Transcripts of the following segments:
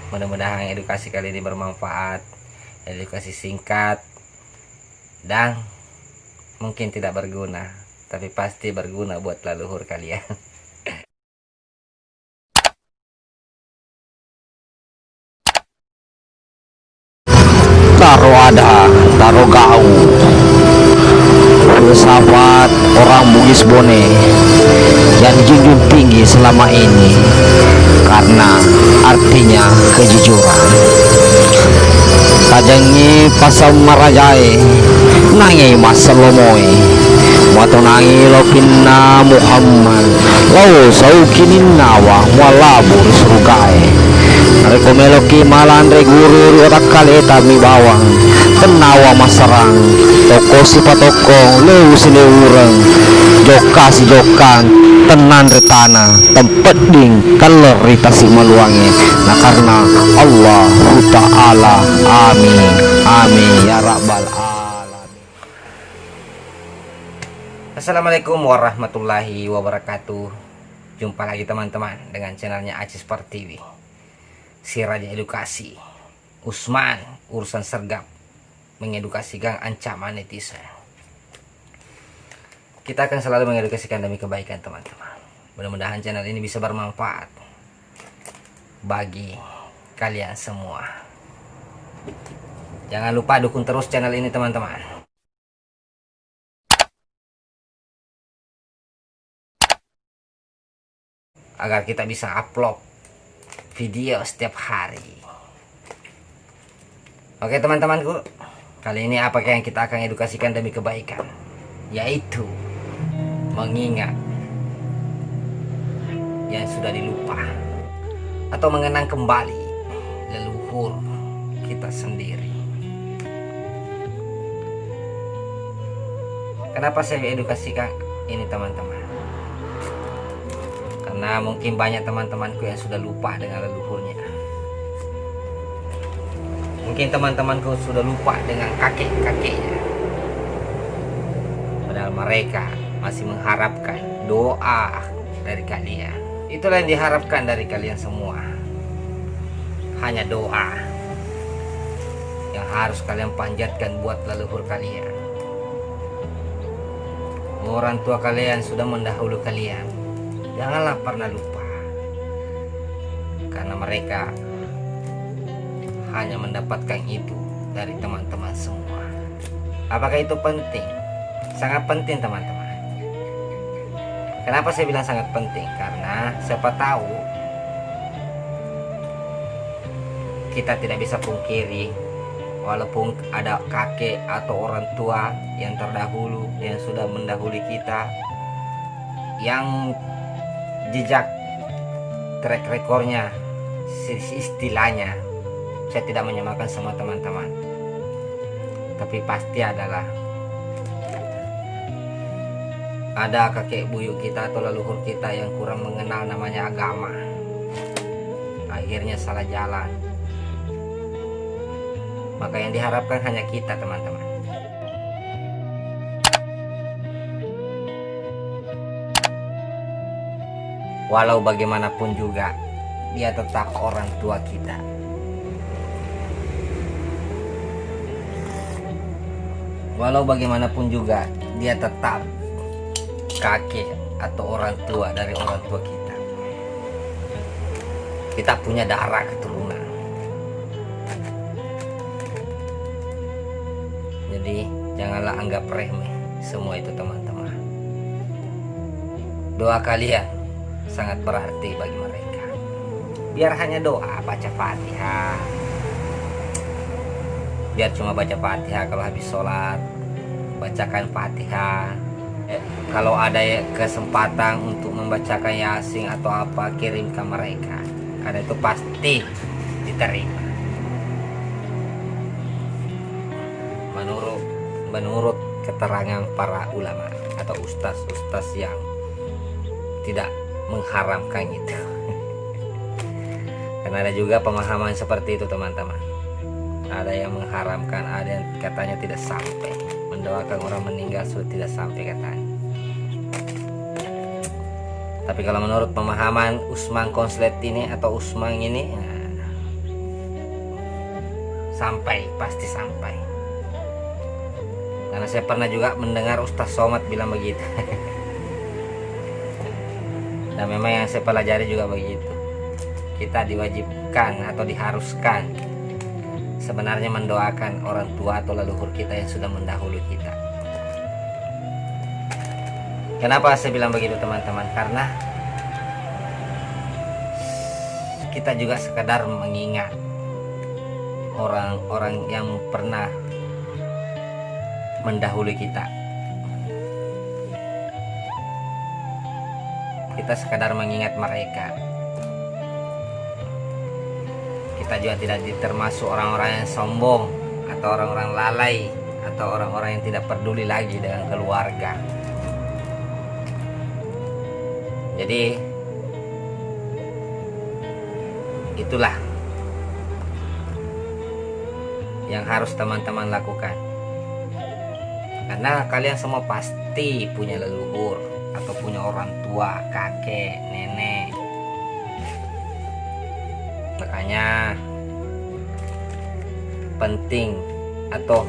Mudah-mudahan edukasi kali ini bermanfaat, edukasi singkat dan mungkin tidak berguna, tapi pasti berguna buat leluhur kalian. Taro ada, taro gaul, filsafat orang Bugis Bone yang junjung tinggi selama ini, karena artinya kejujuran. Kajangi pasal marajai, nangi masalomoi, wato nangi lokina Muhammad, lau saukinin nawa walabur surugai. Reko meloki malandre guru otak kaleta mi bawang tenawa masarang toko si patoko leu si leureng joka si jokang tenan retana tempat ding kaler rita si meluangi nah karena Allah Ta'ala amin amin ya rabbal alamin. Assalamualaikum warahmatullahi wabarakatuh. Jumpa lagi teman-teman dengan channelnya Aci Sport TV, si Raja Edukasi. Usman urusan sergap mengedukasi gang ancaman netizen. Kita akan selalu mengedukasikan demi kebaikan teman-teman. Mudah-mudahan channel ini bisa bermanfaat bagi kalian semua. Jangan lupa dukung terus channel ini teman-teman, agar kita bisa upload video setiap hari. Oke teman-temanku, kali ini apakah yang kita akan edukasikan demi kebaikan? Yaitu mengingat yang sudah dilupa atau mengenang kembali leluhur kita sendiri. Kenapa saya edukasikan ini teman-teman? Karena mungkin banyak teman-temanku yang sudah lupa dengan leluhurnya. Mungkin teman-temanku sudah lupa dengan kakek-kakeknya, padahal mereka masih mengharapkan doa dari kalian. Itulah yang diharapkan dari kalian semua, hanya doa yang harus kalian panjatkan buat leluhur kalian. Orang tua kalian sudah mendahului kalian, janganlah pernah lupa, karena mereka hanya mendapatkan itu dari teman-teman semua. Apakah itu penting? Sangat penting teman-teman. Kenapa saya bilang sangat penting? Karena siapa tahu kita tidak bisa pungkiri, walaupun ada kakek atau orang tua yang terdahulu yang sudah mendahului kita, yang jejak track recordnya, istilahnya, saya tidak menyamakan semua teman-teman, tapi pasti ada kakek buyut kita atau leluhur kita yang kurang mengenal namanya agama, akhirnya salah jalan. Maka yang diharapkan hanya kita teman-teman. Walau bagaimanapun juga dia tetap orang tua kita. Walau bagaimanapun juga dia tetap kakek atau orang tua dari orang tua kita. Kita punya darah keturunan. Jadi janganlah anggap remeh semua itu teman-teman. Doa kalian sangat berarti bagi mereka. Biar hanya doa, baca Fatihah. Biar cuma baca Fatihah kalau habis sholat, bacakan Fatihah. Kalau ada kesempatan untuk membacakan Yasin atau apa, kirim ke mereka, karena itu pasti diterima. Menurut keterangan para ulama atau ustaz-ustaz yang tidak mengharamkan itu. Karena ada juga pemahaman seperti itu teman-teman. Ada yang mengharamkan, ada yang katanya tidak sampai, mendoakan orang meninggal sudah tidak sampai katanya. Tapi kalau menurut pemahaman Usman Konslet ini atau Usman ini, Sampai, pasti sampai. Karena saya pernah juga mendengar Ustaz Somad bilang begitu. Dan memang yang saya pelajari juga begitu. Kita diwajibkan atau diharuskan sebenarnya mendoakan orang tua atau leluhur kita yang sudah mendahului kita. Kenapa saya bilang begitu teman-teman? Karena kita juga sekedar mengingat orang-orang yang pernah mendahului kita. Kita sekedar mengingat mereka. Kita juga tidak termasuk orang-orang yang sombong atau orang-orang lalai atau orang-orang yang tidak peduli lagi dengan keluarga. Jadi itulah yang harus teman-teman lakukan. Karena kalian semua pasti punya leluhur atau punya orang tua, kakek, nenek. Makanya penting atau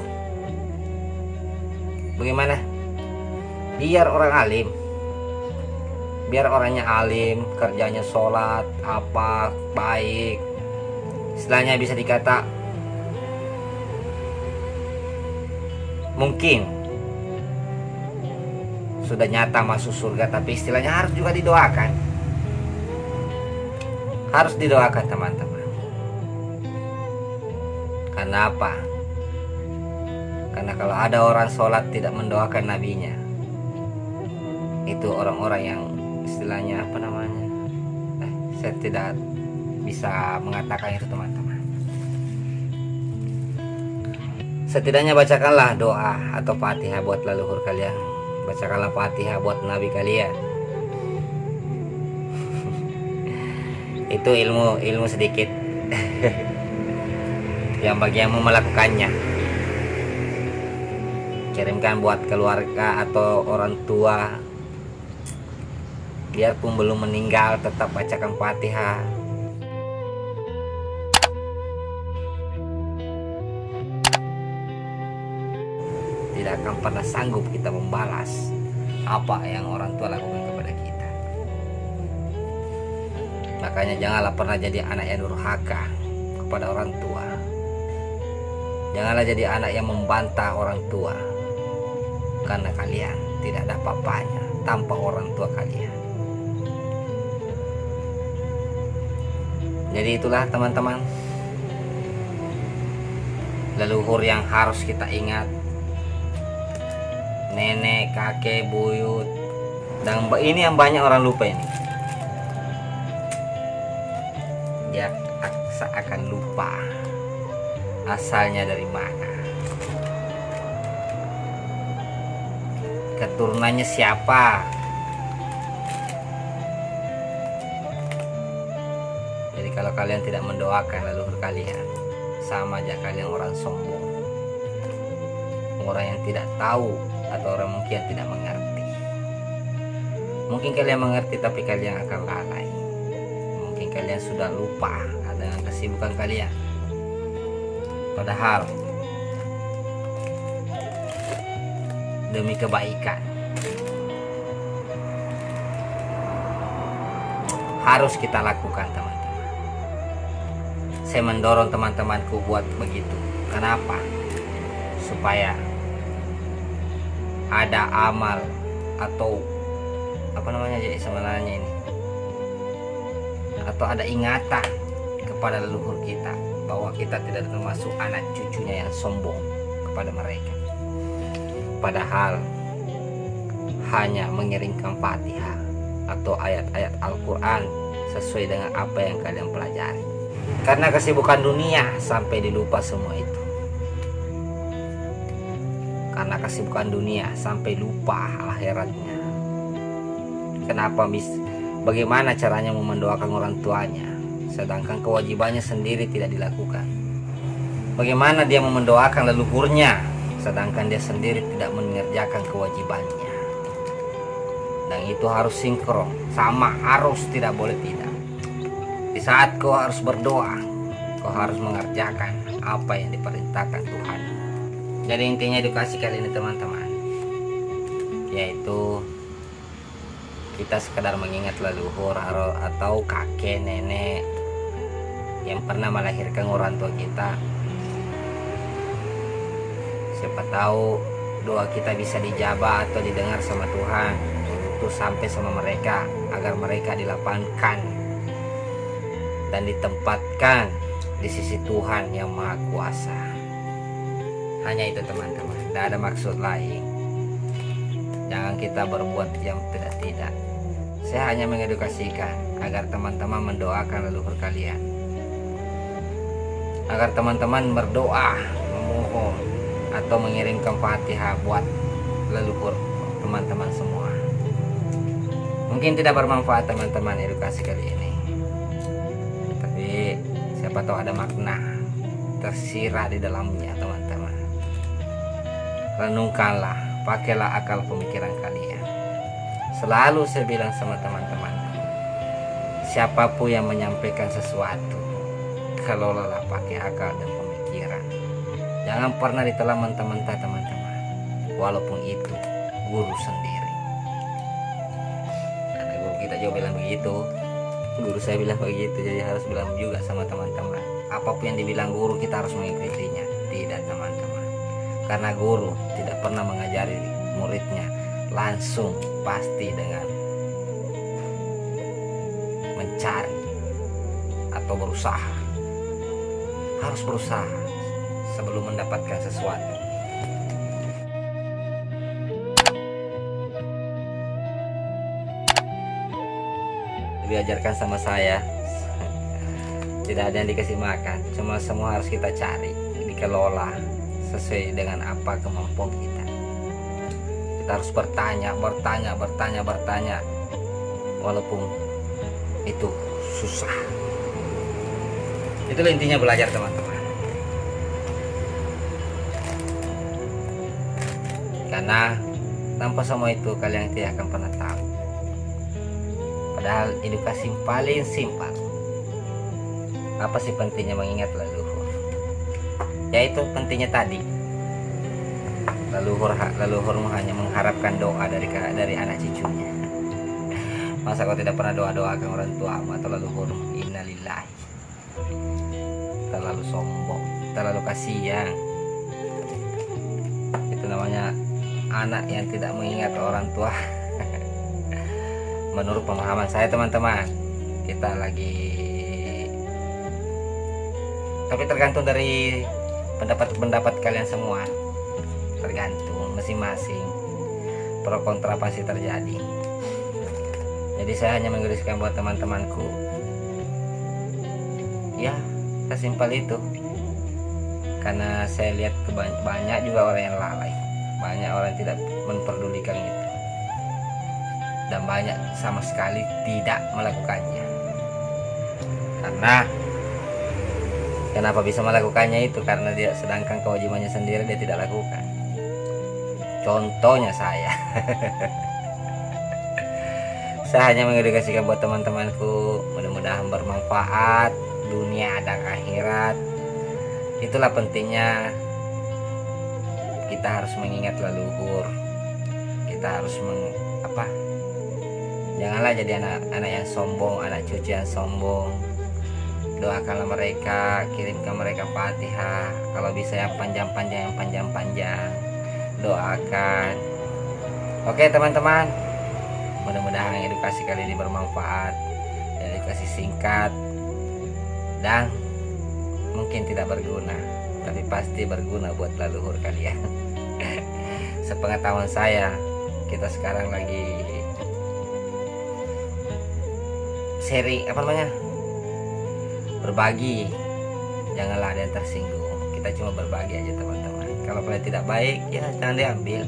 bagaimana? Biar orang alim, biar orangnya alim, kerjanya sholat, apa baik, istilahnya bisa dikata mungkin sudah nyata masuk surga, tapi istilahnya harus juga didoakan. Harus didoakan teman-teman. Karena apa? Karena kalau ada orang sholat tidak mendoakan nabinya, itu orang-orang yang istilahnya apa namanya, saya tidak bisa mengatakan itu teman-teman. Setidaknya bacakanlah doa atau Fatihah buat leluhur kalian. Bacakanlah Fatihah buat nabi kalian. Itu ilmu sedikit yang bagi yang mau melakukannya. Kirimkan buat keluarga atau orang tua, biarpun belum meninggal tetap bacakan Fatihah. Tidak akan pernah sanggup kita membalas apa yang orang tua lakukan kepada kita. Makanya janganlah pernah jadi anak yang durhaka kepada orang tua. Janganlah jadi anak yang membantah orang tua, karena kalian tidak ada apa-apanya tanpa orang tua kalian. Jadi itulah teman-teman, leluhur yang harus kita ingat. Nenek, kakek, buyut. Dan ini yang banyak orang lupa ini. Dia akan lupa asalnya dari mana, keturunannya siapa. Jadi kalau kalian tidak mendoakan leluhur kalian, sama aja kalian orang sombong, orang yang tidak tahu, atau orang mungkin tidak mengerti. Mungkin kalian mengerti tapi kalian akan lalai. Mungkin kalian sudah lupa dengan kesibukan kalian. Padahal demi kebaikan harus kita lakukan teman-teman. Saya mendorong teman-temanku buat begitu. Kenapa? Supaya ada amal atau apa namanya jadi sebenarnya ini, atau ada ingatan kepada leluhur kita bahwa kita tidak termasuk anak cucunya yang sombong kepada mereka. Padahal hanya mengiringkan Fatihah atau ayat-ayat Al-Quran sesuai dengan apa yang kalian pelajari. Karena kesibukan dunia sampai dilupa semua itu. Karena kesibukan dunia sampai lupa akhiratnya. Kenapa bagaimana caranya mendoakan orang tuanya, sedangkan kewajibannya sendiri tidak dilakukan? Bagaimana dia mendoakan leluhurnya, sedangkan dia sendiri tidak mengerjakan kewajibannya? Dan itu harus sinkron, sama, harus, tidak boleh tidak. Di saat kau harus berdoa, kau kau harus mengerjakan apa yang diperintahkan Tuhan. Jadi intinya edukasi kali ini teman-teman, yaitu kita sekedar mengingat leluhur atau kakek nenek yang pernah melahirkan orang tua kita. Siapa tahu doa kita bisa dijabah atau didengar sama Tuhan untuk sampai sama mereka, agar mereka dilapangkan dan ditempatkan di sisi Tuhan yang Maha Kuasa. Hanya itu teman-teman, tidak ada maksud lain. Jangan kita berbuat yang tidak-tidak. Saya hanya mengedukasikan agar teman-teman mendoakan leluhur kalian, agar teman-teman berdoa, memohon, atau mengirimkan Fatihah buat leluhur teman-teman semua. Mungkin tidak bermanfaat teman-teman edukasi kali ini, tapi siapa tahu ada makna tersirat di dalamnya teman-teman. Renungkanlah, pakailah akal pemikiran kalian. Selalu saya bilang sama teman-teman, siapapun yang menyampaikan sesuatu, kelolalah pakai akal dan pemikiran. Jangan pernah ditelan mentah-mentah teman-teman, walaupun itu guru sendiri. Karena guru kita juga bilang begitu, guru saya bilang begitu, jadi harus bilang juga sama teman-teman. Apapun yang dibilang guru kita harus mengikutinya. Tidak teman-teman, karena guru tidak pernah mengajari muridnya langsung pasti dengan mencari atau berusaha. Harus berusaha sebelum mendapatkan sesuatu. Diajarkan sama saya, tidak ada yang dikasih makan, cuma semua harus kita cari, dikelola sesuai dengan apa kemampuan kita. Kita harus bertanya, walaupun itu susah. Itulah intinya belajar teman-teman. Karena tanpa semua itu kalian tidak akan pernah tahu. Padahal edukasi paling simpel. Apa sih pentingnya mengingat leluhur? Yaitu pentingnya tadi. Leluhur hanya mengharapkan doa dari anak cucunya. Masa kau tidak pernah doakan orang tuamu atau leluhur? Innalillahi. Terlalu sombong, terlalu kasihan. Itu namanya anak yang tidak mengingat orang tua. Menurut pemahaman saya teman-teman, kita lagi, tapi tergantung dari pendapat kalian semua, tergantung masing-masing, pro kontra pasti terjadi. Jadi saya hanya menggariskan buat teman-temanku, ya sesimpel itu. Karena saya lihat banyak juga orang yang lalai, banyak orang yang tidak memperdulikan itu, dan banyak sama sekali tidak melakukannya. Karena kenapa bisa melakukannya itu? Karena dia, sedangkan kewajibannya sendiri dia tidak lakukan. Contohnya saya. Saya hanya mengedukasikan buat teman-temanku, mudah-mudahan bermanfaat dunia dan akhirat. Itulah pentingnya kita harus mengingat leluhur. Kita harus janganlah jadi anak yang sombong, anak cucu yang sombong. Doakanlah mereka, kirimkan mereka Fatihah. Kalau bisa yang panjang-panjang, doakan. Oke teman-teman, mudah-mudahan edukasi kali ini bermanfaat. Edukasi singkat dan mungkin tidak berguna, tapi pasti berguna buat leluhur kalian. Sepengetahuan saya, kita sekarang lagi seri berbagi. Janganlah ada yang tersinggung, kita cuma berbagi aja teman-teman. Kalau kalian tidak baik, ya jangan diambil.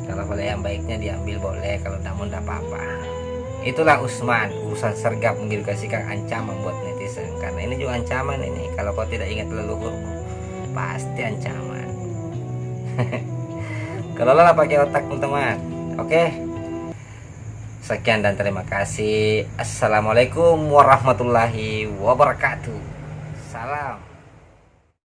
Kalau kalian yang baiknya diambil boleh, kalau namun tidak apa-apa. Itulah Usman, urusan sergap mengedukasikan ancaman buat netizen. Karena ini juga ancaman ini, kalau kau tidak ingat leluhurmu, pasti ancaman. Kelolalah pakai otak teman-teman. Oke, sekian dan terima kasih. Assalamualaikum warahmatullahi wabarakatuh. Salam.